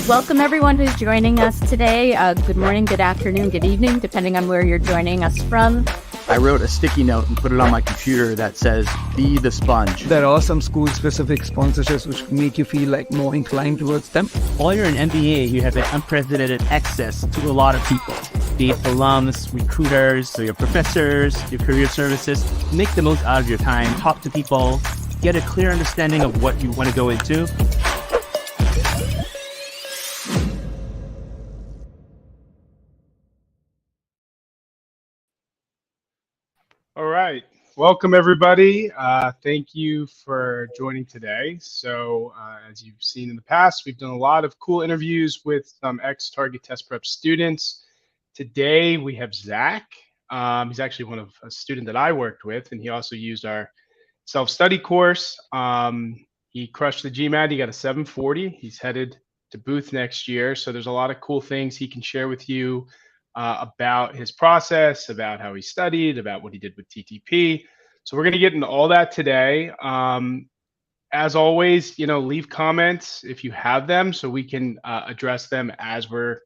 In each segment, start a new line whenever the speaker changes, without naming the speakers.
Welcome everyone who's joining us today. Good morning, good afternoon, good evening, depending on where you're joining us from.
I wrote a sticky note and put it on my computer that says, "Be the sponge."
There are some school-specific sponsorships which make you feel like more inclined towards them.
While you're in MBA, you have unprecedented access to a lot of people, be it alums, recruiters, so your professors, your career services. Make the most out of your time, talk to people, get a clear understanding of what you want to go into.
All right. Welcome, everybody. Thank you for joining today. So as you've seen in the past, we've done a lot of cool interviews with some ex-Target Test Prep students. Today, we have Zack. He's actually a student that I worked with, and he also used our self-study course. He crushed the GMAT. He got a 740. He's headed to Booth next year. So there's a lot of cool things he can share with you about his process, about how he studied, about what he did with TTP. So we're going to get into all that today. As always, leave comments if you have them so we can address them as we're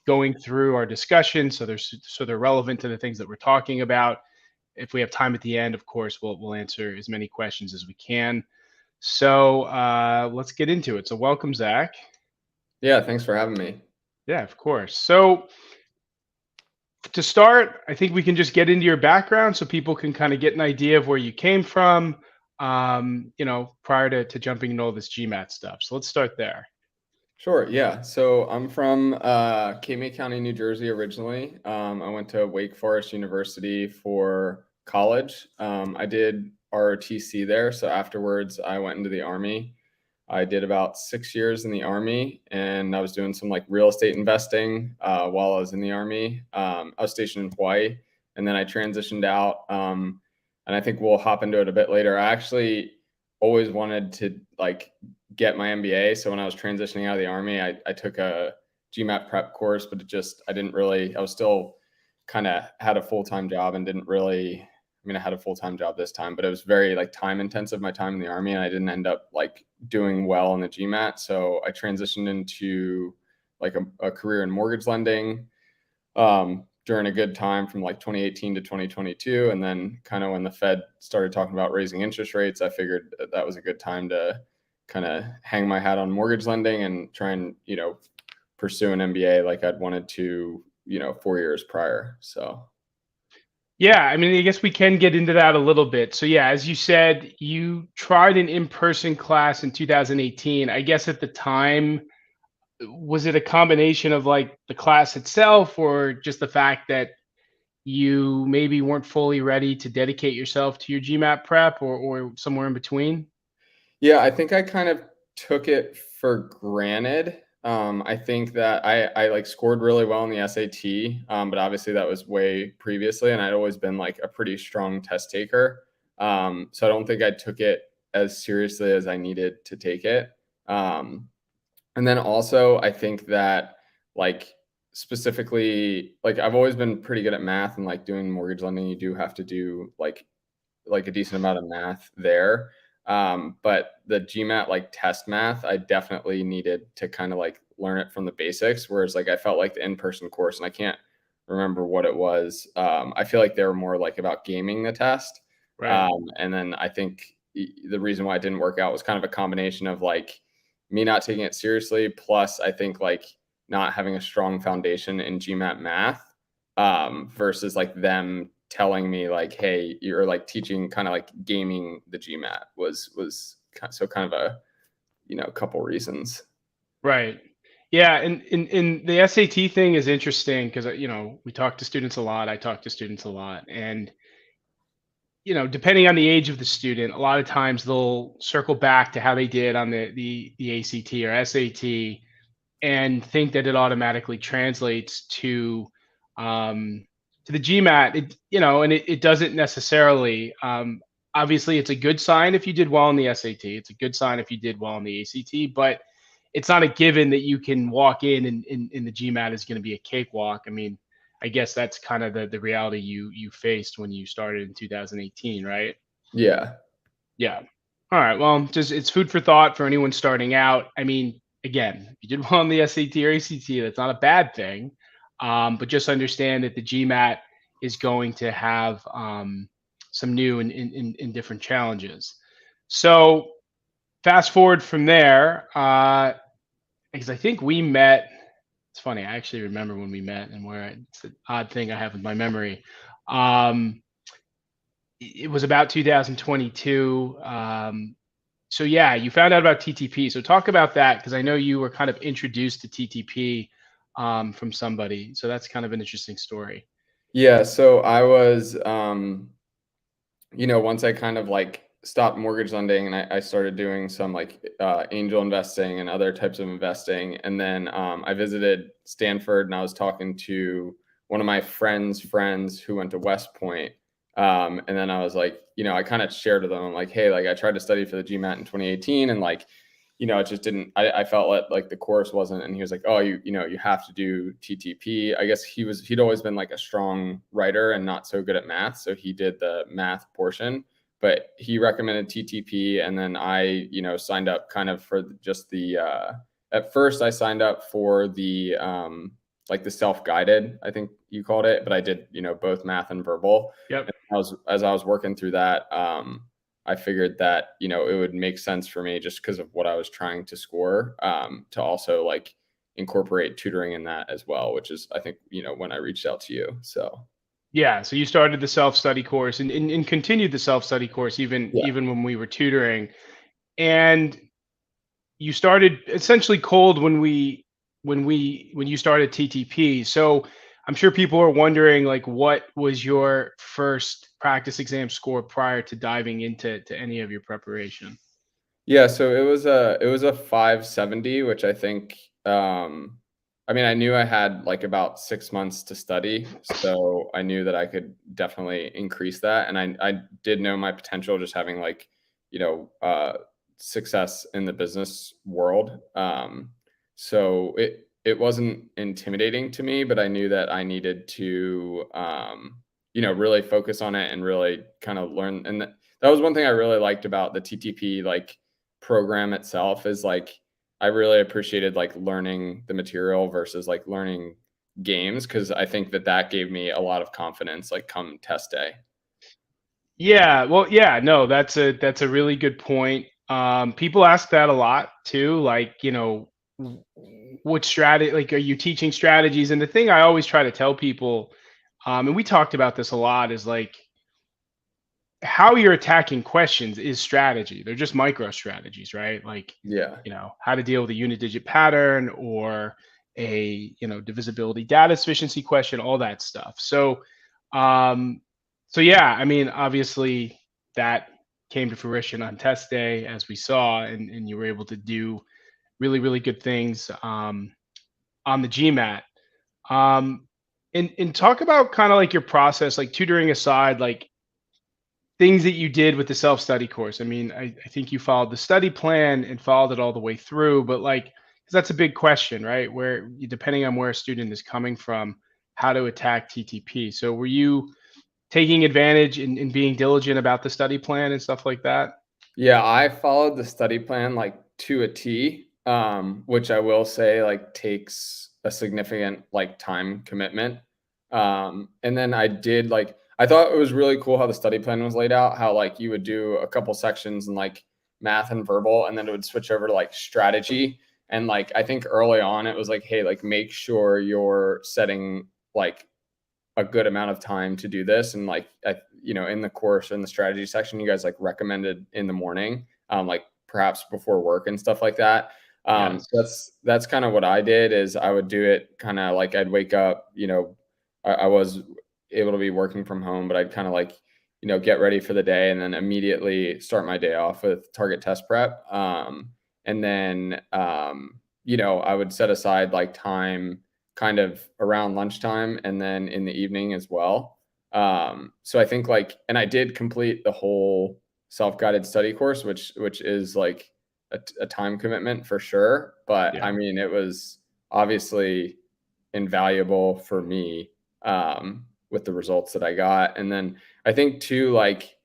going through our discussion. So they're relevant to the things that we're talking about. If we have time at the end, of course, we'll answer as many questions as we can. So let's get into it. So welcome, Zack.
Yeah, thanks for having me.
Yeah, of course. So to start, I think we can just get into your background so people can kind of get an idea of where you came from, prior to jumping into all this GMAT stuff. So let's start there.
Sure, yeah. So I'm from Cape May County, New Jersey originally. I went to Wake Forest University for college. I did ROTC there. So afterwards, I went into the Army. I did about 6 years in the Army, and I was doing some real estate investing while I was in the Army. I was stationed in Hawaii, and then I transitioned out. And I think we'll hop into it a bit later. I actually always wanted to get my MBA. So when I was transitioning out of the Army, I took a GMAT prep course, but I was still kind of had a full-time job and I had a full-time job this time, but it was very time intensive, my time in the Army, and I didn't end up doing well in the GMAT. So I transitioned into a career in mortgage lending during a good time from 2018 to 2022. And then kind of when the Fed started talking about raising interest rates, I figured that was a good time to kind of hang my hat on mortgage lending and try and, pursue an MBA like I'd wanted to, 4 years prior. So.
Yeah, I guess we can get into that a little bit. So yeah, as you said, you tried an in-person class in 2018. I guess at the time, was it a combination of the class itself or just the fact that you maybe weren't fully ready to dedicate yourself to your GMAT prep or somewhere in between?
Yeah, I think I kind of took it for granted. I think that I scored really well in the SAT, but obviously that was way previously, and I'd always been a pretty strong test taker. So I don't think I took it as seriously as I needed to take it. And then also I think that specifically, I've always been pretty good at math, and doing mortgage lending, you do have to do a decent amount of math there. But the GMAT test math, I definitely needed to kind of learn it from the basics. Whereas I felt the in-person course, and I can't remember what it was. I feel like they were more about gaming the test.
Right.
And then I think the reason why it didn't work out was kind of a combination of me not taking it seriously, plus I think not having a strong foundation in GMAT math, versus them telling me hey, you're teaching kind of gaming the GMAT was kind of a couple reasons.
Right. Yeah. And the SAT thing is interesting because, we talk to students a lot. I talk to students a lot. And, depending on the age of the student, a lot of times they'll circle back to how they did on the ACT or SAT and think that it automatically translates to the GMAT. It doesn't necessarily. Obviously, it's a good sign if you did well in the SAT. It's a good sign if you did well in the ACT, but it's not a given that you can walk in and the GMAT is going to be a cakewalk. I guess that's kind of the reality you faced when you started in 2018, right?
Yeah.
Yeah. All right. Well, it's food for thought for anyone starting out. again, you did well on the SAT or ACT, that's not a bad thing. But just understand that the GMAT is going to have some new and different challenges. So fast forward from there, because I think we met. It's funny, I actually remember when we met and where it's an odd thing I have with my memory. It was about 2022. So yeah, you found out about TTP. So talk about that because I know you were kind of introduced to TTP from somebody. So that's kind of an interesting story.
Yeah, so I was, once I kind of like stopped mortgage lending and I started doing some like angel investing and other types of investing. And then I visited Stanford and I was talking to one of my friends' friends who went to West Point. And then I was like, I kind of shared with them, I'm like, hey, like I tried to study for the GMAT in 2018 and like, it just didn't, I felt like the course wasn't, and he was like, oh, you have to do TTP. I guess he'd always been like a strong writer and not so good at math. So he did the math portion, but he recommended TTP. And then I, signed up kind of for just the, at first I signed up for the, like the self-guided, I think you called it, but I did, both math and verbal.
Yep.
And as I was working through that, I figured that, it would make sense for me just because of what I was trying to score, to also like incorporate tutoring in that as well, which is, I think, when I reached out to you. So.
Yeah. So you started the self-study course and continued the self-study course even when we were tutoring. And you started essentially cold when you started TTP. So I'm sure people are wondering, like, what was your first practice exam score prior to diving into any of your preparation?
Yeah, so it was a 570, which I think, I mean, I knew I had like about 6 months to study, so I knew that I could definitely increase that, and I did know my potential just having like, success in the business world. So it wasn't intimidating to me, but I knew that I needed to, really focus on it and really kind of learn. And that was one thing I really liked about the TTP like program itself is like I really appreciated like learning the material versus like learning games because I think that gave me a lot of confidence like come test day.
Yeah, well, yeah, no, that's a really good point. People ask that a lot too, like, what strategy, like, are you teaching strategies? And the thing I always try to tell people, and we talked about this a lot, is like how you're attacking questions is strategy. They're just micro strategies, right? Like,
Yeah.
how to deal with a unit digit pattern or a, divisibility data sufficiency question, all that stuff. So, um, so yeah, I mean, obviously that came to fruition on test day, as we saw, and you were able to do really, really good things on the GMAT. And talk about kind of like your process, like tutoring aside, like things that you did with the self-study course. I mean, I think you followed the study plan and followed it all the way through, but like, 'cause that's a big question, right? Where depending on where a student is coming from, how to attack TTP. So were you taking advantage in being diligent about the study plan and stuff like that?
Yeah, I followed the study plan like to a T, which I will say like takes a significant like time commitment. And then I did like I thought it was really cool how the study plan was laid out, how like you would do a couple sections in like math and verbal, and then it would switch over to like strategy. And like I think early on it was like, hey, like make sure you're setting like a good amount of time to do this. And like, in the course in the strategy section, you guys like recommended in the morning, like perhaps before work and stuff like that.
Yes.
So that's kind of what I did is I would do it kind of like I'd wake up, I was able to be working from home, but I'd kind of like, get ready for the day and then immediately start my day off with target test prep. And then, I would set aside like time kind of around lunchtime and then in the evening as well. So I think like, and I did complete the whole self-guided study course, which is like a time commitment for sure. But
Yeah.
I mean, it was obviously invaluable for me, with the results that I got. And then I think too, like,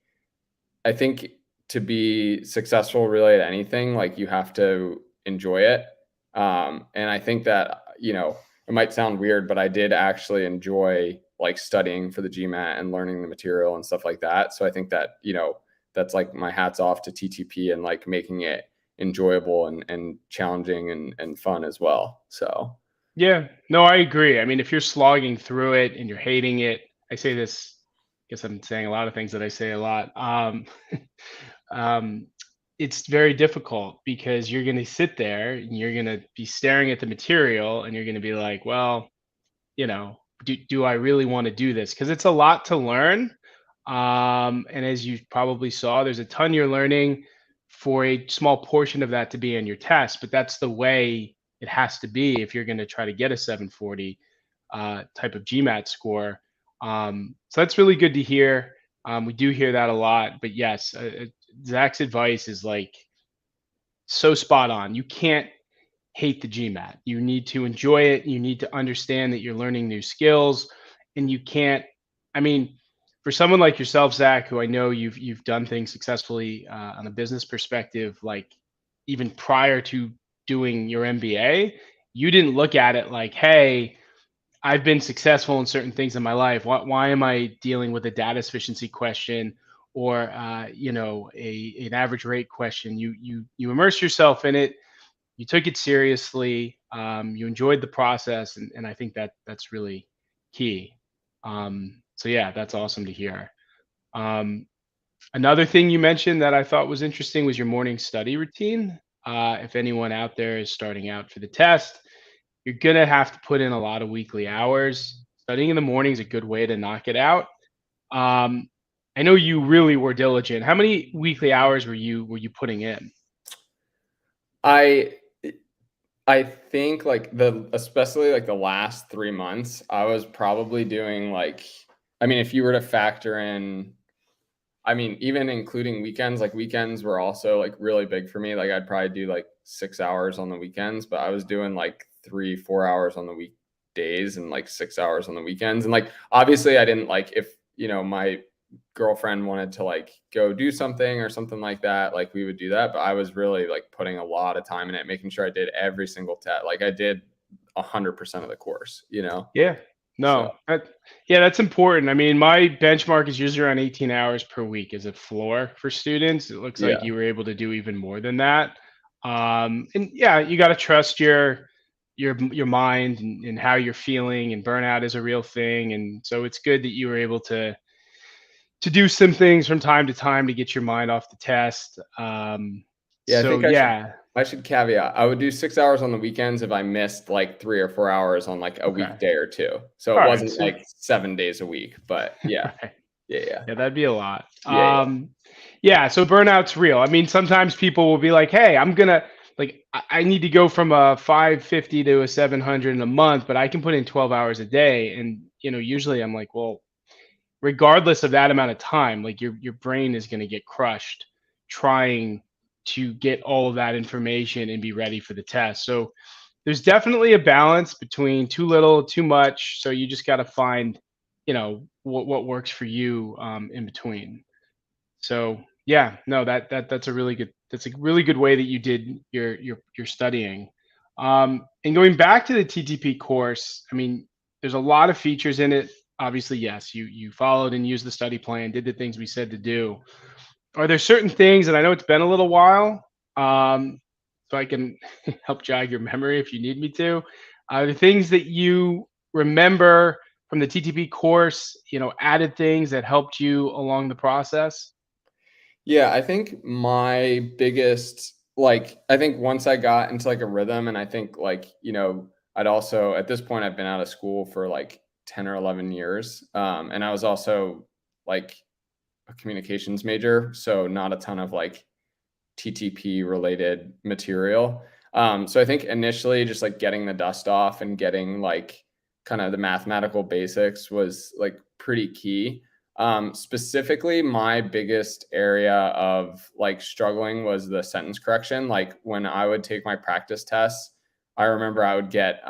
I think to be successful really at anything, like you have to enjoy it. And I think that, it might sound weird, but I did actually enjoy like studying for the GMAT and learning the material and stuff like that. So I think that, that's like my hats off to TTP and like making it enjoyable and challenging and fun as well. So
Yeah, no, I agree. I mean, if you're slogging through it and you're hating it, I say this, I guess I'm saying a lot of things that I say a lot. Um, it's very difficult because you're going to sit there and you're going to be staring at the material and you're going to be like, well, do I really want to do this? Because it's a lot to learn. And as you probably saw, there's a ton you're learning for a small portion of that to be in your test, but that's the way it has to be if you're going to try to get a 740 type of GMAT score. So that's really good to hear. We do hear that a lot, but yes, Zach's advice is like so spot on. You can't hate the GMAT. You need to enjoy it. You need to understand that you're learning new skills, and you can't. I mean, for someone like yourself, Zach, who I know you've done things successfully on a business perspective, like even prior to doing your MBA, you didn't look at it like, hey, I've been successful in certain things in my life. Why am I dealing with a data sufficiency question or an average rate question? You immerse yourself in it. You took it seriously. You enjoyed the process, and I think that's really key. So yeah, that's awesome to hear. Another thing you mentioned that I thought was interesting was your morning study routine. If anyone out there is starting out for the test, you're gonna have to put in a lot of weekly hours. Studying in the morning is a good way to knock it out. I know you really were diligent. How many weekly hours were you putting in?
I I think like especially like the last 3 months, I was probably doing like, I mean, if you were to factor in, I mean, even including weekends, like weekends were also like really big for me. Like I'd probably do like 6 hours on the weekends, but I was doing like 3, 4 hours on the weekdays and like 6 hours on the weekends. And like, obviously I didn't like, if, my girlfriend wanted to like go do something or something like that, like we would do that. But I was really like putting a lot of time in it, making sure I did every single test. Like I did 100% of the course,
Yeah.
So
No. That's important. I mean, my benchmark is usually around 18 hours per week as a floor for students. It looks like
yeah.
you were able to do even more than that. And yeah, you got to trust your mind and how you're feeling, and burnout is a real thing. And so it's good that you were able to do some things from time to time to get your mind off the test.
Yeah, I
So
think
yeah.
I should caveat. I would do 6 hours on the weekends if I missed like 3 or 4 hours on like a
Okay.
weekday or two. So
All
it
right.
wasn't
So
like 7 days a week, but yeah,
right.
yeah,
Yeah, that'd be a lot.
yeah,
Yeah, so burnout's real. I mean, sometimes people will be like, "Hey, I'm gonna like I need to go from a 550 to a 700 in a month, but I can put in 12 hours a day." And usually I'm like, "Well, regardless of that amount of time, like your brain is going to get crushed trying to get all of that information and be ready for the test." So there's definitely a balance between too little, too much. So you just got to find, what works for you in between. So yeah, no, that's a really good way that you did your studying. And going back to the TTP course, I mean, there's a lot of features in it. Obviously, yes, you followed and used the study plan, did the things we said to do. Are there certain things, and I know it's been a little while, so I can help jog your memory if you need me to. The things that you remember from the TTP course, added things that helped you along the process?
yeah. I think my biggest, like, I think once I got into like a rhythm, and I think like, I'd also at this point I've been out of school for like 10 or 11 years, and I was also like a communications major, so not a ton of like TTP related material. So I think initially just like getting the dust off and getting like kind of the mathematical basics was like pretty key. Specifically, my biggest area of like struggling was the sentence correction. Like when I would take my practice tests, I remember I would get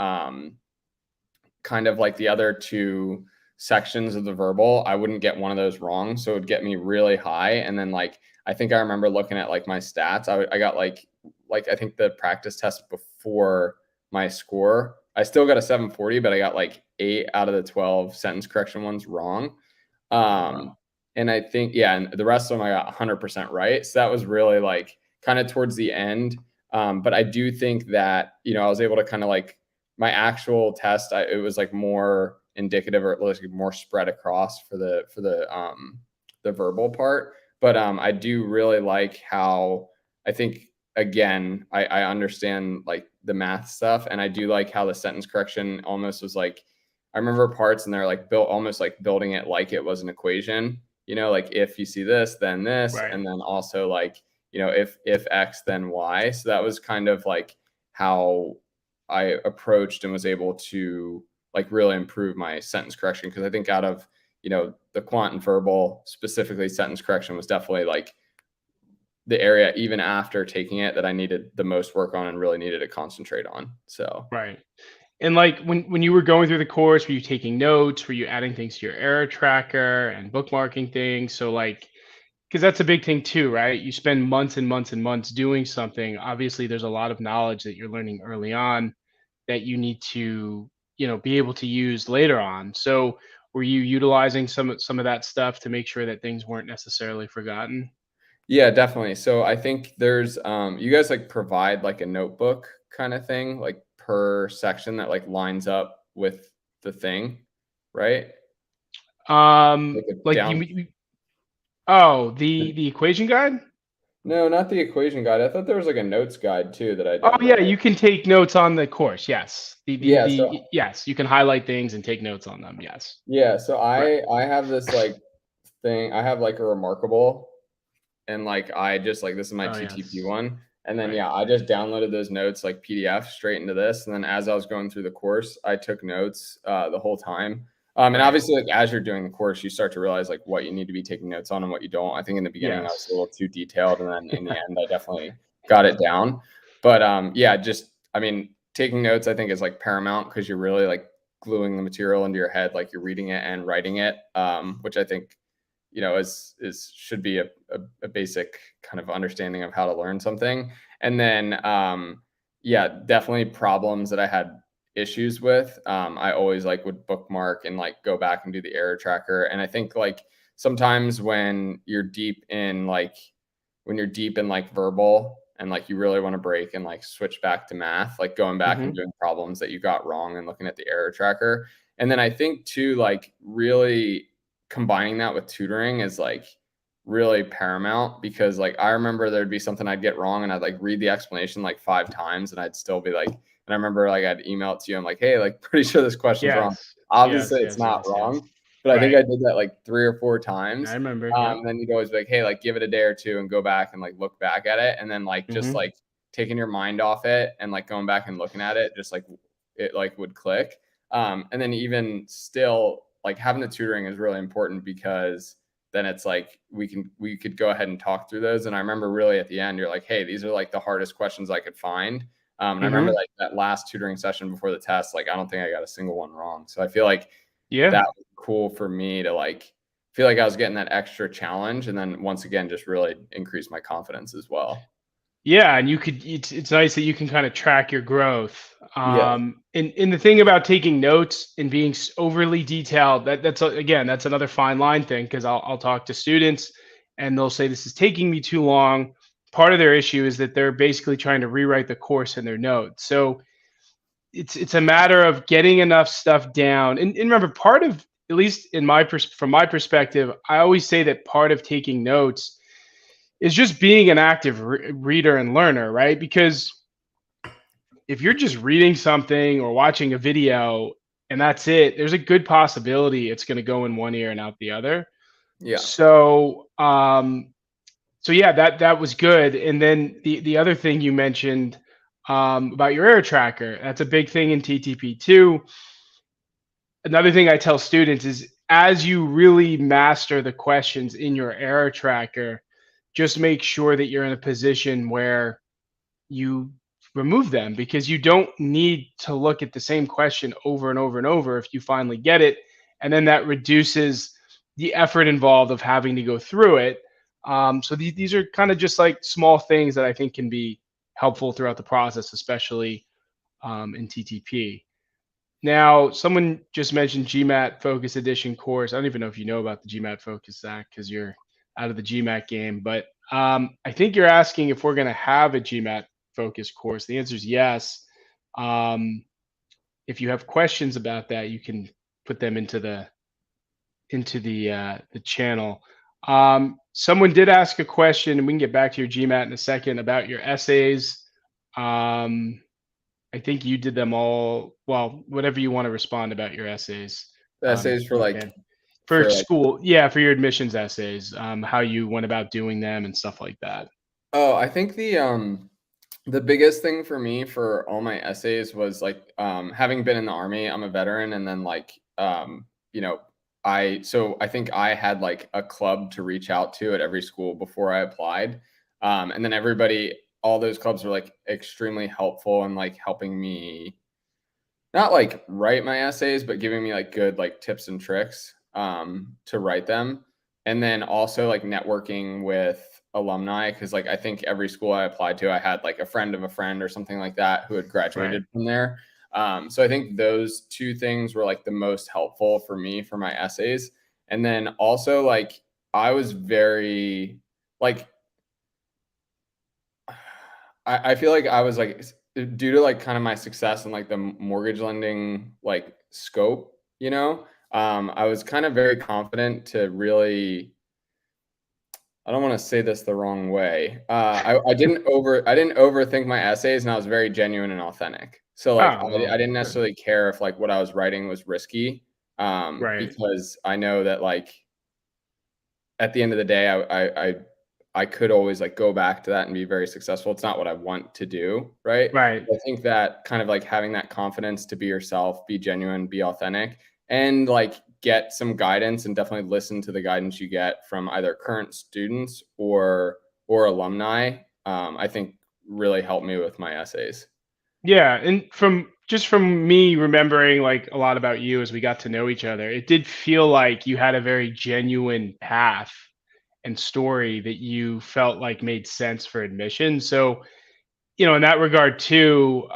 kind of like the other two sections of the verbal, I wouldn't get one of those wrong. So it would get me really high. And then like, I think I remember looking at like my stats. I got like I think the practice test for my score. I still got a 740, but I got like 8 out of the 12 sentence correction ones wrong. And I think, yeah, and the rest of them I got 100% right. So that was really like kind of towards the end. But I do think that, you know, I was able to kind of like my actual test, it was like more indicative or like more spread across for the verbal part. But I do really like how I think, again, I understand like the math stuff, and I do like how the sentence correction almost was like, I remember parts and they're like built almost like building it like it was an equation, you know, like if you see this, then this,
Right.
and then also like, you know, if X, then Y. So that was kind of like how I approached and was able to like really improve my sentence correction. Because I think out of, you know, the quant and verbal, specifically sentence correction was definitely like the area even after taking it that I needed the most work on and really needed to concentrate on. So
Right. And like when you were going through the course, were you taking notes? Were you adding things to your error tracker and bookmarking things? So like, because that's a big thing too, right? You spend months and months and months doing something. Obviously, there's a lot of knowledge that you're learning early on that you need to, you know, be able to use later on. So were you utilizing some of that stuff to make sure that things weren't necessarily forgotten?
yeah, definitely. So I think there's you guys like provide like a notebook kind of thing, like per section that like lines up with the thing, right? Like a
Like
down.
oh, the equation guide?
No, not the equation guide. I thought there was like a notes guide too that I
Oh yeah,
downloaded.
you can take notes on the course. Yes.
Yeah, so
Yes, you can highlight things and take notes on them. Yes.
yeah, so
Right.
I have this like thing. I have like a remarkable, and like I just like this is my
Oh
TTP
yes.
one. And then
Right.
yeah, I just downloaded those notes like PDF straight into this. And then as I was going through the course, I took notes the whole time. And
Right.
obviously, like as you're doing the course, you start to realize like what you need to be taking notes on and what you don't. I think in the beginning I was a
Yes.
little too detailed, and then in the end, I definitely got it down. But yeah, just I mean, taking notes I think is like paramount because you're really like gluing the material into your head, like you're reading it and writing it, which I think you know is should be a basic kind of understanding of how to learn something. And then yeah, definitely problems that I had issues with, I always like would bookmark and like go back and do the error tracker. And I think like sometimes when you're deep in like verbal and like you really want to break and like switch back to math, like going back and
Hmm.
doing problems that you got wrong and looking at the error tracker. And then I think too, like really combining that with tutoring is like really paramount, because like I remember there'd be something I'd get wrong and I'd like read the explanation like 5 times and I'd still be like, and I remember like I'd email it to you, I'm like, hey, like pretty sure this question's wrong.
Yes. Yes.
Obviously it's
Yes.
not
Yes. Yes.
wrong, but I think I
Right.
did that like 3 or 4
I
times.
remember. Yep.
And then you'd always be like, hey, like give it a day or two and go back and like look back at it, and then like just
Hmm.
like taking your mind off it and like going back and looking at it, just like it like would click. And then even still like having the tutoring is really important, because then it's like we could go ahead and talk through those. And I remember really at the end, you're like, hey, these are like the hardest questions I could find. And I remember
Hmm.
like that last tutoring session before the test, like I don't think I got a single one wrong. So I feel like
Yeah.
that was cool for me to like feel like I was getting that extra challenge, and then once again just really increase my confidence as well.
Yeah, and you could it's nice that you can kind of track your growth.
Yeah.
And the thing about taking notes and being overly detailed, again, that's another fine line thing, because I'll talk to students and they'll say this is taking me too long. Part of their issue is that they're basically trying to rewrite the course in their notes. So it's a matter of getting enough stuff down. And remember, part of, at least in from my perspective, I always say that part of taking notes is just being an active reader and learner, right? Because if you're just reading something or watching a video and that's it, there's a good possibility it's going to go in one ear and out the other.
Yeah.
So yeah, that was good. And then the other thing you mentioned, about your error tracker, that's a big thing in TTP too. Another thing I tell students is, as you really master the questions in your error tracker, just make sure that you're in a position where you remove them, because you don't need to look at the same question over and over and over if you finally get it. And then that reduces the effort involved of having to go through it. So these are kind of just like small things that I think can be helpful throughout the process, especially in TTP. Now, someone just mentioned GMAT Focus Edition course. I don't even know if you know about the GMAT Focus, Zack, because you're out of the GMAT game. But I think you're asking if we're going to have a GMAT Focus course. The answer is yes. If you have questions about that, you can put them into the channel. Someone did ask a question, and we can get back to your GMAT in a second, about your essays. I think you did them all. Well, whatever you want to respond about your essays.
The essays for
you
like
can. For
for like
school, yeah, for your admissions essays, how you went about doing them and stuff like that.
Oh, I think the biggest thing for me for all my essays was like having been in the Army, I'm a veteran, and then like you know, I think I had like a club to reach out to at every school before I applied. And then all those clubs were like extremely helpful in like helping me not like write my essays, but giving me like good like tips and tricks to write them. And then also like networking with alumni, because like I think every school I applied to, I had like a friend of a friend or something like that who had graduated from there. So I think those two things were like the most helpful for me for my essays. And then also like I was very like I feel like I was like, due to like kind of my success in like the mortgage lending like scope, I was kind of very confident to really, I don't want to say this the wrong way. I didn't overthink my essays, and I was very genuine and authentic. So like I didn't necessarily care if like what I was writing was risky, because I know that like at the end of the day, I could always like go back to that and be very successful. It's not what I want to do, right?
Right.
I think that kind of like having that confidence to be yourself, be genuine, be authentic, and like get some guidance, and definitely listen to the guidance you get from either current students or alumni, I think really helped me with my essays.
Yeah, and from me remembering like a lot about you as we got to know each other, it did feel like you had a very genuine path and story that you felt like made sense for admission. So, in that regard too,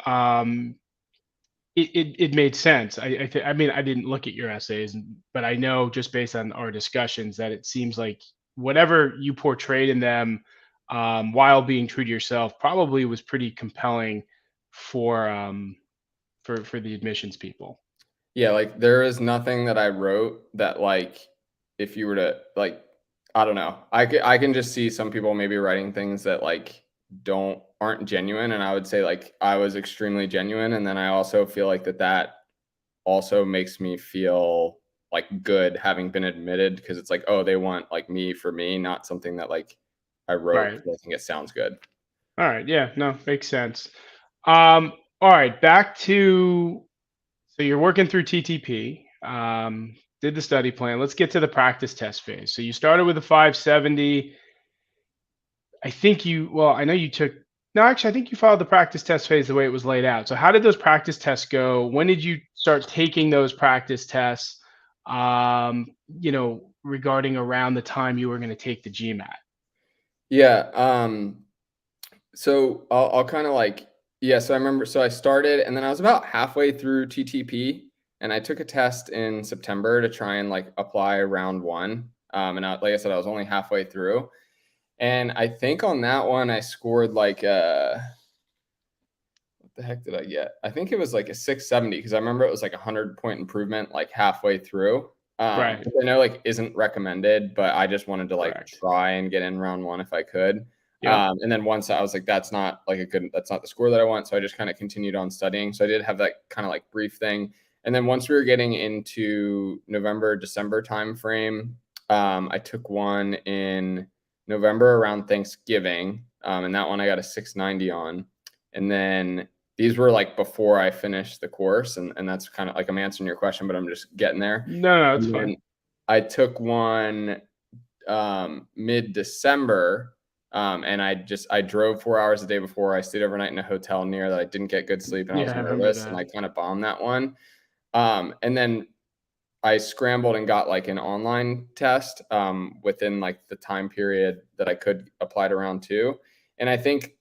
it made sense. I mean, I didn't look at your essays, but I know just based on our discussions that it seems like whatever you portrayed in them, while being true to yourself, probably was pretty compelling for the admissions people.
Yeah, like there is nothing that I wrote that like if you were to like, I don't know. I can just see some people maybe writing things that like aren't genuine, and I would say like I was extremely genuine, and then I also feel like that also makes me feel like good having been admitted, because it's like, oh, they want like me for me, not something that like I wrote because I think it sounds good.
All right, yeah, no, makes sense. All right, back to, so you're working through TTP, did the study plan. Let's get to the practice test phase. So you started with a 570. I know you took, no, actually, I think you followed the practice test phase the way it was laid out. So how did those practice tests go? When did you start taking those practice tests, regarding around the time you were going to take the GMAT?
Yeah. So I'll kind of like, yeah. So I remember, so I started, and then I was about halfway through TTP, and I took a test in September to try and like apply round one. Like I said, I was only halfway through. And I think on that one, I scored like what the heck did I get? I think it was like a 670, because I remember it was like 100-point improvement like halfway through.
Right.
Which I know like isn't recommended, but I just wanted to like try and get in round one if I could.
Yeah.
And then once I was like, that's not the score that I want. So I just kind of continued on studying. So I did have that kind of like brief thing. And then once we were getting into November, December timeframe, I took one in November around Thanksgiving. And that one I got a 690 on. And then these were like before I finished the course. And that's kind of like, I'm answering your question, but I'm just getting there.
No, it's fine.
I took one mid-December. And I drove 4 hours a day before. I stayed overnight in a hotel near that. I didn't get good sleep, and I was nervous, and I kind of bombed that one. And then I scrambled and got like an online test within like the time period that I could apply to round two. And I think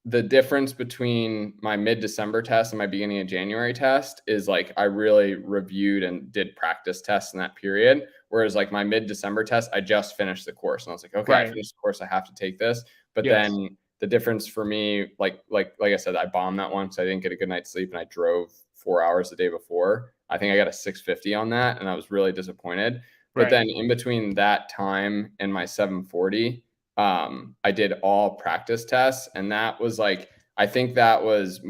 the difference between my mid-December test and my beginning of January test is like I really reviewed and did practice tests in that period. Whereas like my mid-December test, I just finished the course and I was like, okay, I
Right.
finished the course, I have to take this. But
Yes.
then the difference for me, like I said, I bombed that one because I didn't get a good night's sleep and I drove 4 hours the day before. I think I got a 650 on that and I was really disappointed. But
Right.
then in between that time and my 740, I did all practice tests, and that was like, I think that was,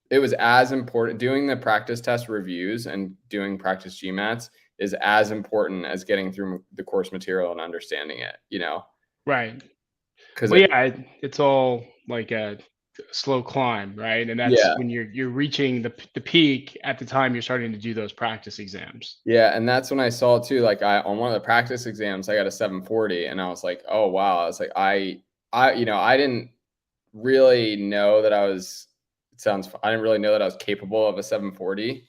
it was as important. Doing the practice test reviews and doing practice GMATs is as important as getting through the course material and understanding it, you know,
Right.
because
Well, yeah, it's all like a slow climb, right? And that's
yeah,
when you're reaching the peak at the time you're starting to do those practice exams.
yeah. And that's when I saw too, like on one of the practice exams, I got a 740 and I was like, oh, wow. I was like, I didn't really know that I didn't really know that I was capable of a 740.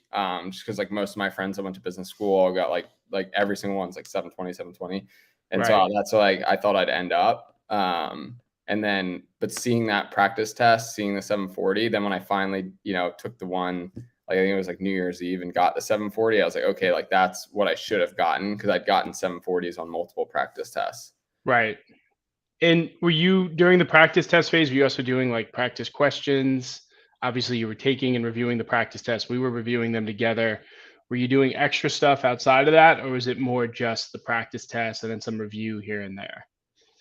Just because like most of my friends that went to business school got like every single one's like 720, 720. And so
Right.
that's like I thought I'd end up. And then but seeing that practice test, seeing the 740, then when I finally, took the one, like I think it was like New Year's Eve and got the 740, I was like, okay, like that's what I should have gotten because I'd gotten 740s on multiple practice tests.
Right. And were you during the practice test phase, were you also doing like practice questions? Obviously, you were taking and reviewing the practice tests. We were reviewing them together. Were you doing extra stuff outside of that, or was it more just the practice test and then some review here and there?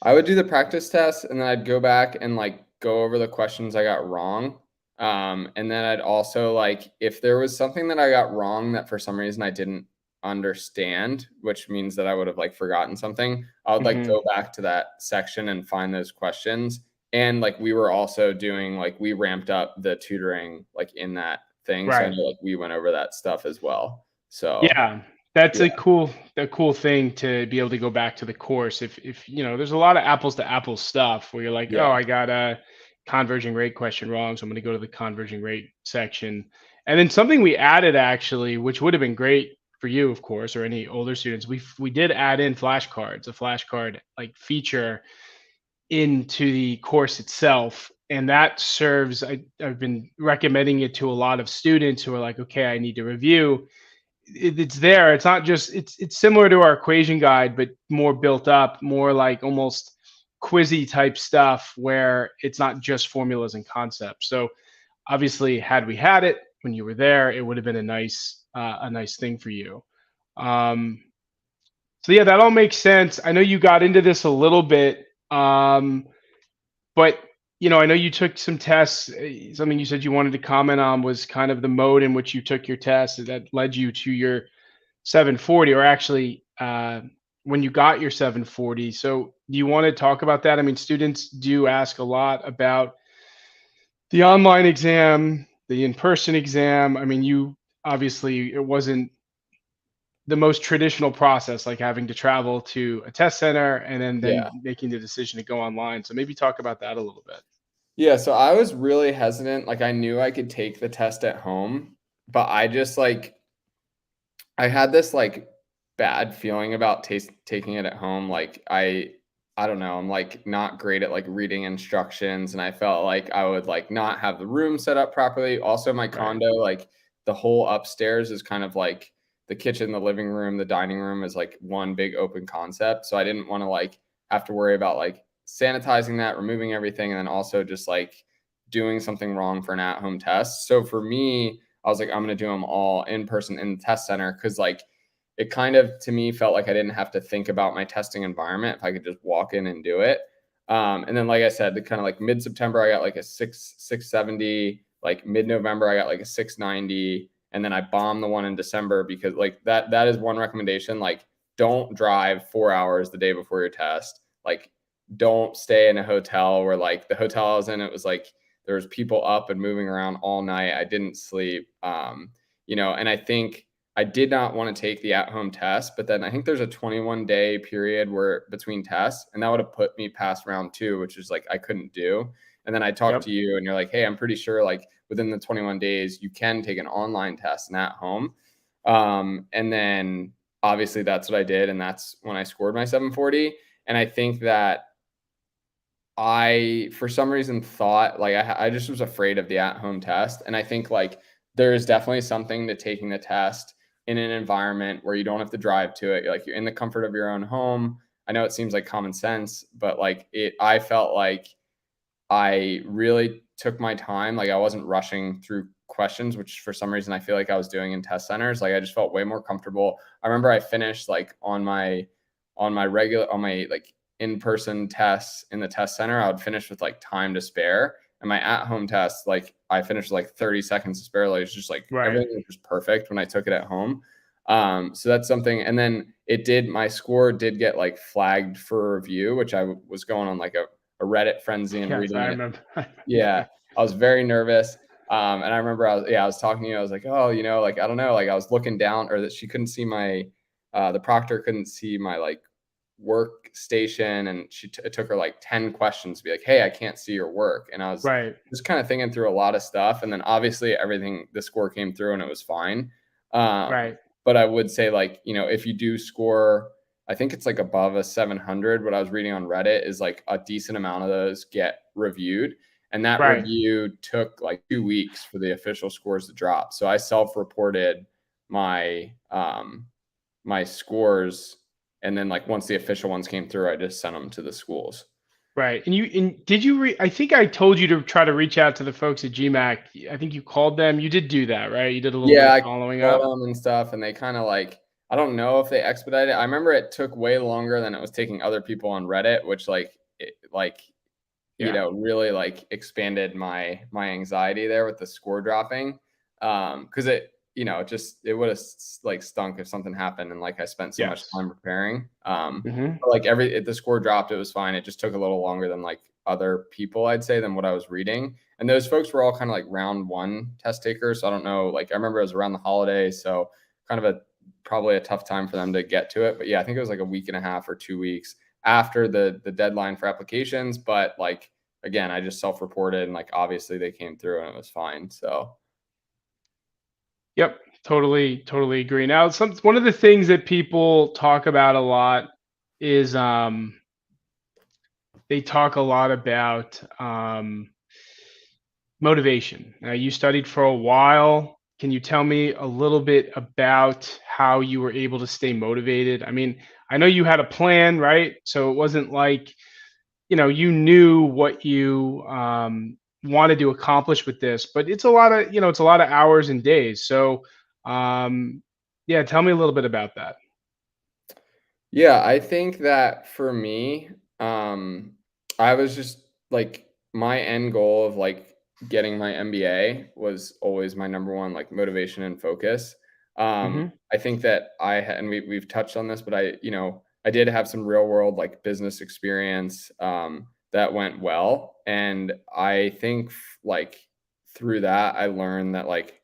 I would do the practice test and then I'd go back and like go over the questions I got wrong. And then I'd also like, if there was something that I got wrong that for some reason I didn't understand, which means that I would have like forgotten something, I would like
Hmm.
go back to that section and find those questions. And like we were also doing like we ramped up the tutoring like in that thing. So I
Right.
know like we went over that stuff as well. So
Yeah, that's
yeah,
a cool thing to be able to go back to the course. If there's a lot of apples to apples stuff where you're like,
yeah,
oh, I got a converging rate question wrong, so I'm going to go to the converging rate section. And then something we added actually, which would have been great for you, of course, or any older students, we did add in flashcards, a flashcard like feature into the course itself. And that serves, I've been recommending it to a lot of students who are like, okay, I need to review. It's there. It's not just it's similar to our equation guide, but more built up, more like almost quizzy type stuff where it's not just formulas and concepts. So obviously, had we had it when you were there, it would have been a nice thing for you. Um, so yeah, that all makes sense. I know you got into this a little bit, but I know you took some tests. Something you said you wanted to comment on was kind of the mode in which you took your test that led you to your 740, or actually when you got your 740. So do you want to talk about that? I mean, students do ask a lot about the online exam, the in-person exam. I mean, you obviously it wasn't the most traditional process, like having to travel to a test center and then
yeah.
making the decision to go online. So maybe talk about that a little bit.
Yeah, so I was really hesitant. Like I knew I could take the test at home, but I just like I had this like bad feeling about taking it at home. Like I don't know, I'm like not great at like reading instructions and I felt like I would like not have the room set up properly. Also my
Right.
condo, like the whole upstairs is kind of like the kitchen, the living room, the dining room is like one big open concept. So I didn't want to like have to worry about like sanitizing that, removing everything, and then also just like doing something wrong for an at-home test. So for me, I was like, I'm going to do them all in person in the test center because like it kind of to me felt like I didn't have to think about my testing environment if I could just walk in and do it. And then, like I said, the kind of like mid-September, I got like a 670. Like mid-November, I got like a 690. And then I bombed the one in December because like that is one recommendation. Like don't drive 4 hours the day before your test. Like don't stay in a hotel where like the hotel I was in, it was like there was people up and moving around all night. I didn't sleep. And I think I did not want to take the at-home test, but then I think there's a 21-day period where between tests, and that would have put me past round 2, which is like I couldn't do. And then I talked
Yep.
to you and you're like, hey, I'm pretty sure like within the 21 days, you can take an online test and at home. And then obviously that's what I did. And that's when I scored my 740. And I think that I, for some reason, thought like I just was afraid of the at-home test. And I think like there is definitely something to taking the test in an environment where you don't have to drive to it. Like you're in the comfort of your own home. I know it seems like common sense, but like I felt like I really took my time. Like I wasn't rushing through questions, which for some reason I feel like I was doing in test centers. Like I just felt way more comfortable. I remember I finished like on my like in-person tests in the test center, I would finish with like time to spare. And my at-home test, like I finished like 30 seconds to spare. Like it's just like everything was just perfect when I took it at home. So that's something. And then my score did get like flagged for review, which I was going on like a Reddit frenzy and
Yes,
reading
I
it.
remember.
Yeah, I was very nervous. And I remember I was talking to you. I was like, oh, like, I don't know. Like I was looking down, or that she couldn't see the proctor couldn't see my like workstation. And it took her like 10 questions to be like, hey, I can't see your work. And I was just kind of thinking through a lot of stuff. And then obviously the score came through and it was fine. But I would say like, if you do score, I think it's like above a 700. What I was reading on Reddit is like a decent amount of those get reviewed. And that review took like 2 weeks for the official scores to drop. So I self-reported my my scores. And then like once the official ones came through, I just sent them to the schools.
Right. And did you I think I told you to try to reach out to the folks at GMAT. I think you called them. You did do that, right? You did a little bit of following up.
I called them and stuff, and they kind of like, I don't know if they expedited it. I remember it took way longer than it was taking other people on Reddit, which really like expanded my anxiety there with the score dropping. Cause it would have like stunk if something happened and like I spent so much time preparing. But like the score dropped, it was fine. It just took a little longer than like other people, I'd say, than what I was reading. And those folks were all kind of like round one test takers. So I don't know, like I remember it was around the holidays. So kind of probably a tough time for them to get to it. But yeah, I think it was like a week and a half or 2 weeks after the deadline for applications. But like, again, I just self-reported and like, obviously they came through and it was fine. So.
Yep. Totally agree. Now, one of the things that people talk about a lot is they talk a lot about motivation. Now, you studied for a while. Can you tell me a little bit about how you were able to stay motivated? I mean, I know you had a plan, right? So it wasn't like, you knew what you wanted to accomplish with this, but it's a lot of hours and days. So, yeah, tell me a little bit about that.
Yeah, I think that for me, I was just like my end goal of like getting my MBA was always my number one like motivation and focus. I think that and we've touched on this, but I did have some real world like business experience that went well, and I think like through that I learned that like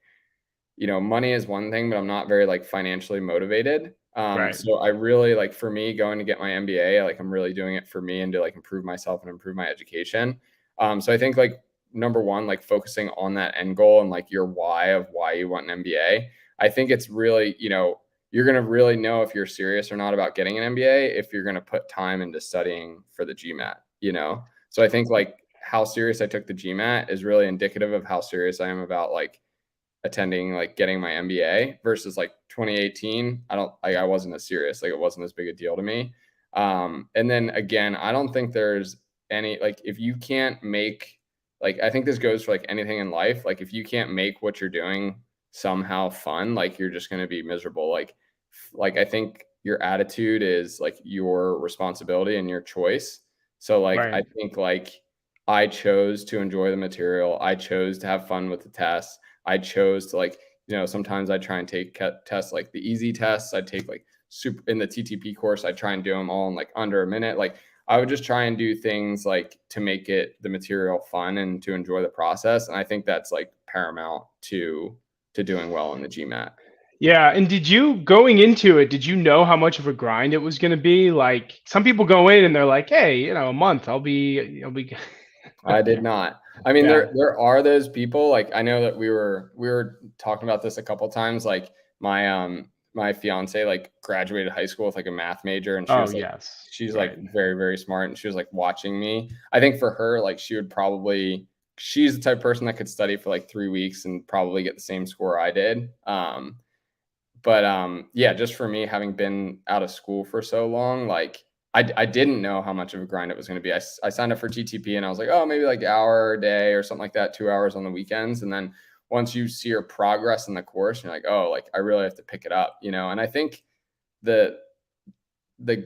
money is one thing, but I'm not very like financially motivated. So I really like, for me, going to get my MBA, like I'm really doing it for me and to like improve myself and improve my education. So I think like number one, like focusing on that end goal and like your why of why you want an MBA. I think it's really, you're going to really know if you're serious or not about getting an MBA if you're going to put time into studying for the GMAT, So I think like how serious I took the GMAT is really indicative of how serious I am about like attending, like getting my MBA versus like 2018. I wasn't as serious. Like it wasn't as big a deal to me. And then again, I don't think there's any, like, if you can't make, like, I think this goes for like anything in life. Like if you can't make what you're doing somehow fun, like you're just going to be miserable. Like I think your attitude is like your responsibility and your choice. So like, I think like I chose to enjoy the material. I chose to have fun with the tests. I chose to like, sometimes I try and take tests, like the easy tests. I take like super in the TTP course. I try and do them all in like under a minute. Like I would just try and do things like to make the material fun and to enjoy the process. And I think that's like paramount to doing well in the GMAT.
Yeah. And going into it, did you know how much of a grind it was going to be? Like some people go in and they're like, hey, a month, I'll be.
I did not. I mean, there are those people, like I know that we were talking about this a couple of times. Like my my fiance like graduated high school with like a math major, and she
Oh,
was like,
yes.
she's
Right.
like very, very smart, and she was like watching me. I think for her, like she would probably, she's the type of person that could study for like 3 weeks and probably get the same score I did. But yeah, just for me, having been out of school for so long, like I didn't know how much of a grind it was going to be. I signed up for TTP and I was like, oh, maybe like an hour a day or something like that, 2 hours on the weekends. And then once you see your progress in the course, you're like, oh, like I really have to pick it up, you know? And I think the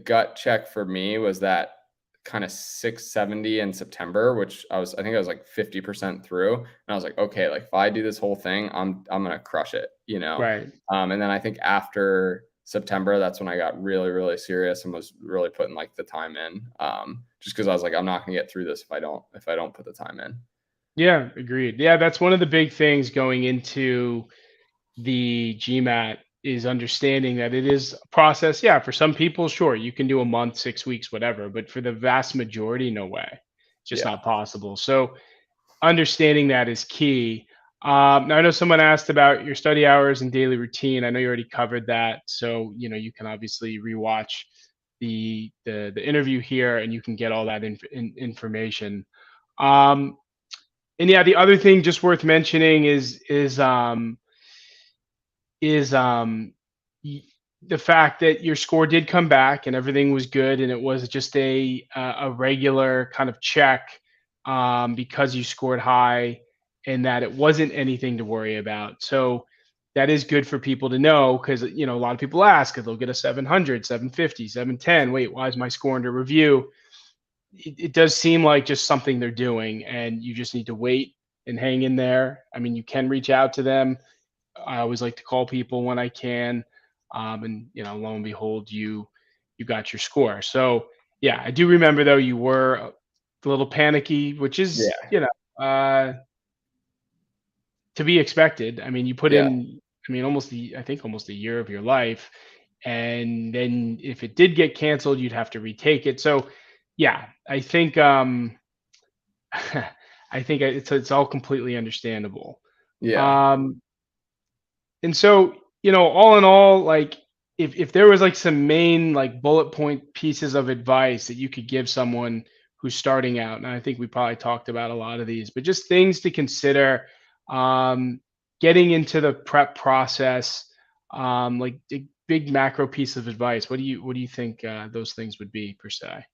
gut check for me was that kind of 670 in September, which I think I was like 50% through. And I was like, okay, like if I do this whole thing, I'm going to crush it, you know?
Right.
And then I think after September, that's when I got really, really serious and was really putting like the time in. Just because I was like, I'm not going to get through this if I don't put the time in.
Yeah, agreed. Yeah, that's one of the big things going into the GMAT is understanding that it is a process. Yeah, for some people, sure, you can do a month, 6 weeks, whatever, but for the vast majority, no way. It's just
Yeah.
not possible. So understanding that is key. Now I know someone asked about your study hours and daily routine. I know you already covered that, so you can obviously rewatch the interview here, and you can get all that information. Um, and yeah, the other thing just worth mentioning is the fact that your score did come back and everything was good, and it was just a regular kind of check, because you scored high, and that it wasn't anything to worry about. So that is good for people to know, because a lot of people ask if they'll get a 700, 750, 710. Wait, why is my score under review? It does seem like just something they're doing, and you just need to wait and hang in there. I mean, you can reach out to them. I always like to call people when I can, and lo and behold, you got your score. So yeah, I do remember though you were a little panicky, which is to be expected. I mean, you put
Yeah.
in, I think almost a year of your life, and then if it did get canceled, you'd have to retake it. So yeah, I think I think it's all completely understandable.
Yeah.
And so, all in all, like if there was like some main like bullet point pieces of advice that you could give someone who's starting out, and I think we probably talked about a lot of these, but just things to consider, um, getting into the prep process, like a big macro piece of advice. What do you think those things would be per se?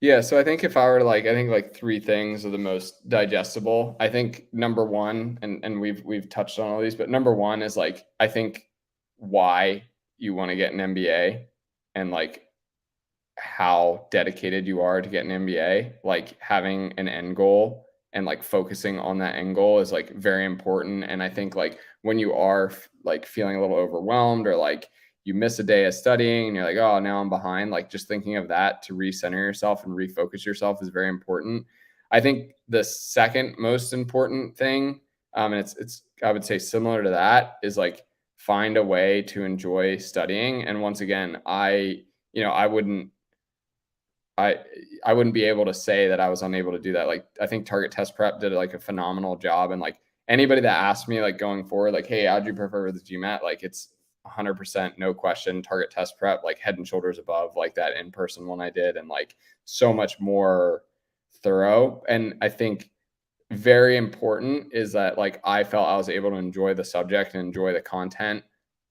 Yeah, so I think if I were to I think like three things are the most digestible. I think number one, and we've touched on all these, but number one is like I think why you want to get an MBA and like how dedicated you are to get an MBA. Like having an end goal and like focusing on that end goal is like very important. And I think like when you are like feeling a little overwhelmed or like you miss a day of studying and you're like, oh, now I'm behind, like just thinking of that to recenter yourself and refocus yourself is very important. I think the second most important thing, and it's I would say similar to that, is like find a way to enjoy studying. And once again, I wouldn't I wouldn't be able to say that I was unable to do that. Like I think Target Test Prep did like a phenomenal job, and like anybody that asked me like going forward, like, hey, how'd you prefer the GMAT? Like it's 100% no question Target Test Prep, like head and shoulders above like that in-person one I did, and like so much more thorough. And I think very important is that like I felt I was able to enjoy the subject and enjoy the content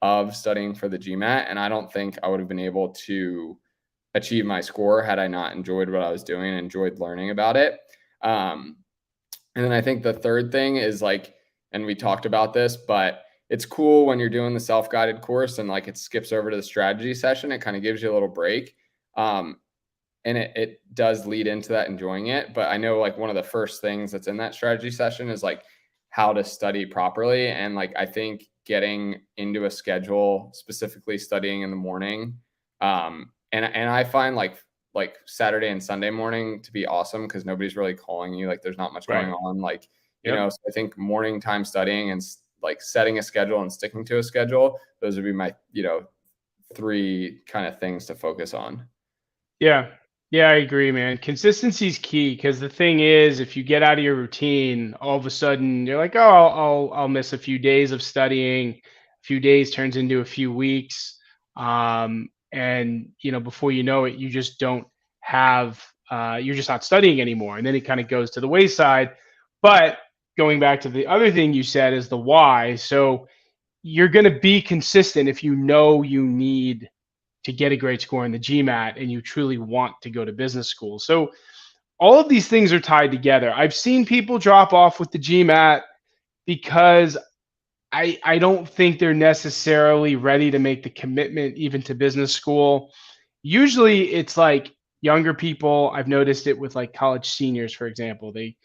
of studying for the GMAT, and I don't think I would have been able to achieve my score had I not enjoyed what I was doing and enjoyed learning about it. And then I think the third thing is like, and we talked about this, but it's cool when you're doing the self-guided course and like it skips over to the strategy session. It kind of gives you a little break. And it does lead into that enjoying it. But I know like one of the first things that's in that strategy session is like how to study properly. And like, I think getting into a schedule, specifically studying in the morning, and I find like Saturday and Sunday morning to be awesome because nobody's really calling you. Like there's not much going on. Like, so I think morning time studying and like setting a schedule and sticking to a schedule, those would be my, three kind of things to focus on.
Yeah. Yeah, I agree, man. Consistency is key, because the thing is, if you get out of your routine, all of a sudden you're like, oh, I'll miss a few days of studying. few days turns into a few weeks. And, before you know it, you just don't have, you're just not studying anymore. And then it kind of goes to the wayside. But going back to the other thing you said is the why. So you're going to be consistent if you know you need to get a great score in the GMAT and you truly want to go to business school. So all of these things are tied together. I've seen people drop off with the GMAT because I don't think they're necessarily ready to make the commitment even to business school. Usually it's like younger people. I've noticed it with like college seniors, for example. They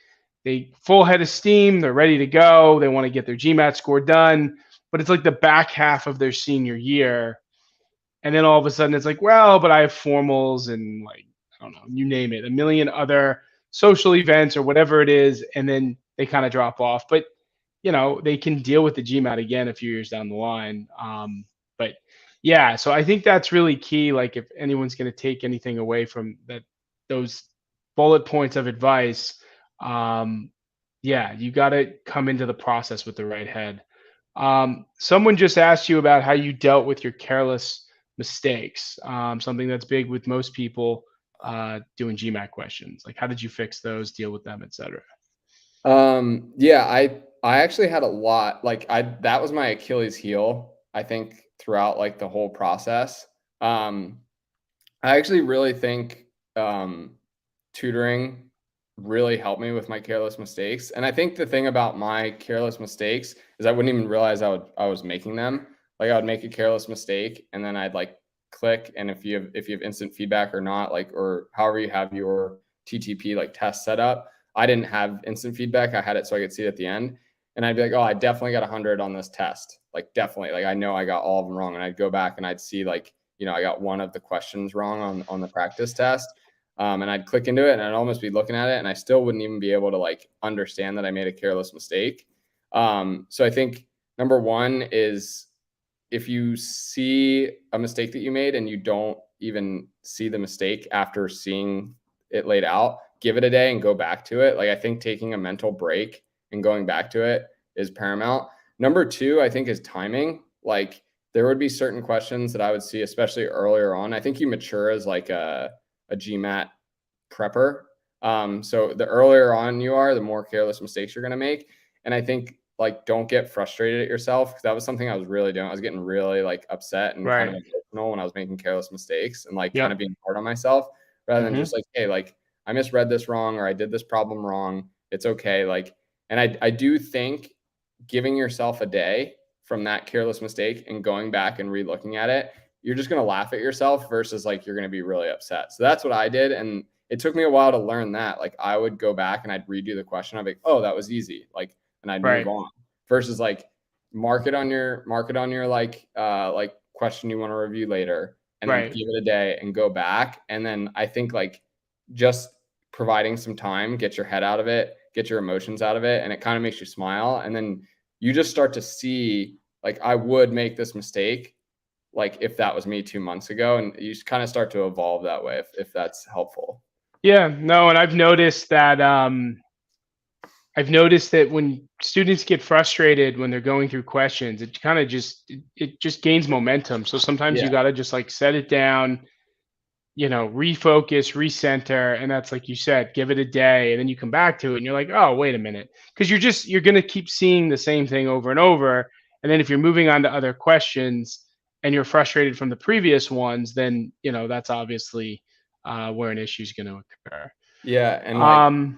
full head of steam, they're ready to go, they want to get their GMAT score done, but it's like the back half of their senior year. And then all of a sudden it's like, well, but I have formals and like, I don't know, you name it, a million other social events or whatever it is. And then they kind of drop off. But, they can deal with the GMAT again a few years down the line. But yeah, so I think that's really key. Like if anyone's going to take anything away from that, those bullet points of advice, yeah, you got to come into the process with the right head. Someone just asked you about how you dealt with your careless mistakes, something that's big with most people doing GMAT questions. Like, how did you fix those, deal with them, etc.?
Yeah, I actually had a lot, like that was my Achilles heel, I think, throughout like the whole process. I actually really think tutoring really helped me with my careless mistakes. And I think the thing about my careless mistakes is I wouldn't even realize I was making them. Like I would make a careless mistake and then I'd like click, and if you have instant feedback or not, like, or however you have your TTP like test set up, I didn't have instant feedback. I had it so I could see it at the end. And I'd be like, oh, I definitely got 100 on this test. Like definitely, like I know I got all of them wrong. And I'd go back and I'd see like, I got one of the questions wrong on the practice test. And I'd click into it and I'd almost be looking at it and I still wouldn't even be able to like understand that I made a careless mistake. So I think number one is if you see a mistake that you made and you don't even see the mistake after seeing it laid out, give it a day and go back to it. Like I think taking a mental break and going back to it is paramount. Number two, I think, is timing. Like there would be certain questions that I would see, especially earlier on. I think you mature as like a GMAT prepper. So the earlier on you are, the more careless mistakes you're going to make. And I think like, don't get frustrated at yourself, because that was something I was really doing. I was getting really like upset and kind of emotional when I was making careless mistakes and like kind of being hard on myself rather than just like, hey, like I misread this wrong or I did this problem wrong. It's okay. Like, and I do think giving yourself a day from that careless mistake and going back and re-looking at it, you're just going to laugh at yourself versus like you're going to be really upset. So that's what I did. And it took me a while to learn that. Like I would go back and I'd redo the question. I'd be like, oh, that was easy. Like, and I'd move on versus like mark it on your like question you want to review later and then give it a day and go back. And then I think like just providing some time, get your head out of it, get your emotions out of it. And it kind of makes you smile. And then you just start to see like, I would make this mistake. Like if that was me 2 months ago, and you just kind of start to evolve that way, if that's helpful. Yeah, no. And I've noticed that when students get frustrated when they're going through questions, it kind of just gains momentum. So sometimes you got to just like set it down, refocus, recenter. And that's like you said, give it a day and then you come back to it and you're like, oh, wait a minute. Because you're going to keep seeing the same thing over and over. And then if you're moving on to other questions and you're frustrated from the previous ones, then, that's obviously where an issue is going to occur. Yeah. And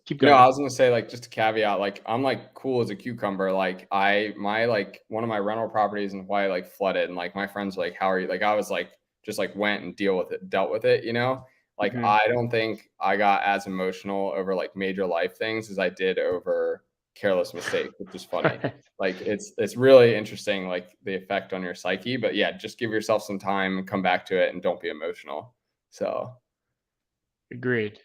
keep going. I was going to say, like, just a caveat, like, I'm like cool as a cucumber. Like one of my rental properties in Hawaii, like flooded. And like, my friends were like, how are you? Like, I was like, just like went and dealt with it, like, I don't think I got as emotional over like major life things as I did over careless mistakes, which is funny. Like it's really interesting, like the effect on your psyche. But yeah, just give yourself some time and come back to it and don't be emotional. So agreed.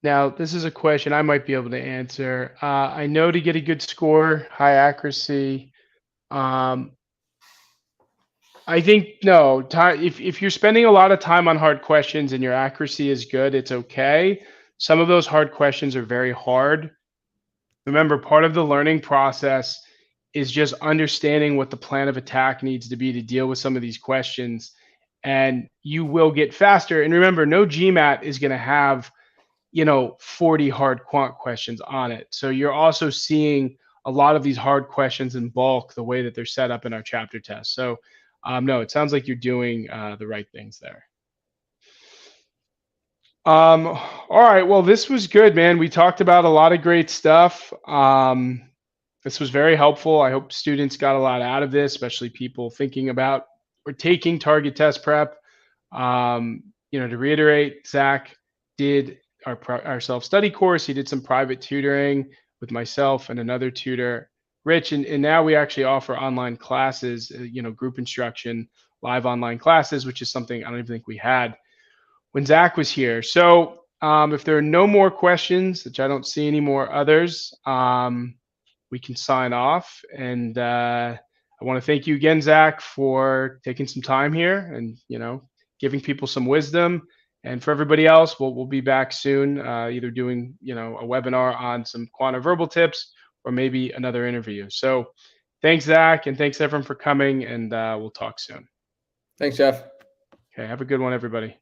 Now this is a question I might be able to answer. I know to get a good score, high accuracy. I think no. If you're spending a lot of time on hard questions and your accuracy is good, it's okay. Some of those hard questions are very hard.
Remember, part of the learning process is just understanding what the plan of attack needs to be to deal with some of these questions. And you will get faster. And remember, no GMAT is going to have, 40 hard quant questions on it. So you're also seeing a lot of these hard questions in bulk, the way that they're set up in our chapter test. So no, it sounds like you're doing the right things there. All right. Well, this was good, man. We talked about a lot of great stuff. This was very helpful. I hope students got a lot out of this, especially people thinking about or taking target test prep. To reiterate, Zack did our self-study course. He did some private tutoring with myself and another tutor, Rich, and now we actually offer online classes, group instruction, live online classes, which is something I don't even think we had when Zack was here. So if there are no more questions, which I don't see any more others, we can sign off. And I want to thank you again, Zack, for taking some time here and, giving people some wisdom. And for everybody else, we'll be back soon, either doing, a webinar on some quantum verbal tips or maybe another interview. So thanks, Zack, and thanks everyone for coming, and we'll talk soon.
Thanks, Jeff.
Okay, have a good one, everybody.